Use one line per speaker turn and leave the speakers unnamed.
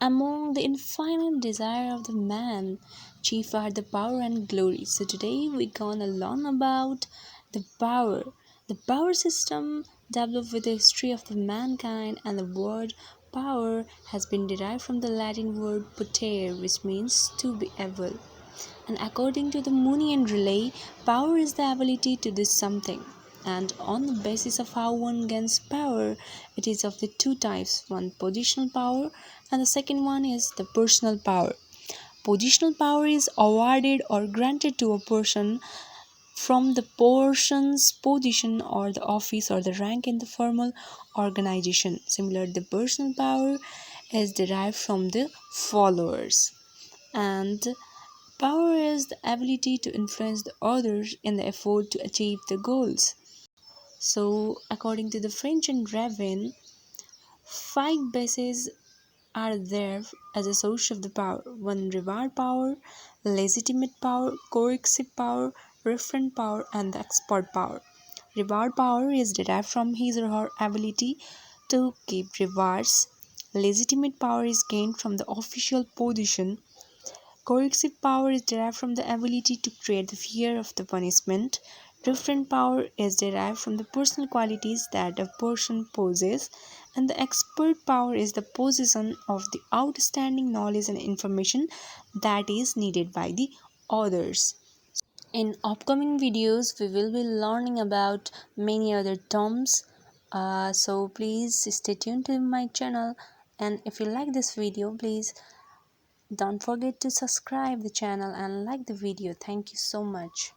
Among the infinite desire of the man, chief are the power and glory. So today we gonna learn about the power. The power system developed with the history of the mankind, and the word power has been derived from the Latin word potere, which means to be able. And according to the Mooney and Relay, power is the ability to do something. And on the basis of how one gains power, it is of the two types, one positional power and the second one is the personal power. Positional power is awarded or granted to a person from the person's position or the office or the rank in the formal organization. Similar, the personal power is derived from the followers. And power is the ability to influence the others in the effort to achieve the goals. So, according to the French and Raven, five bases are there as a source of the power: one, reward power, legitimate power, coercive power, referent power, and the expert power. Reward power is derived from his or her ability to give rewards. Legitimate power is gained from the official position. Coercive power is derived from the ability to create the fear of the punishment. Referent power is derived from the personal qualities that a person possesses, and the expert power is the possession of the outstanding knowledge and information that is needed by the others. In upcoming videos, we will be learning about many other terms. So please stay tuned to my channel, and if you like this video, please don't forget to subscribe the channel and like the video. Thank you so much.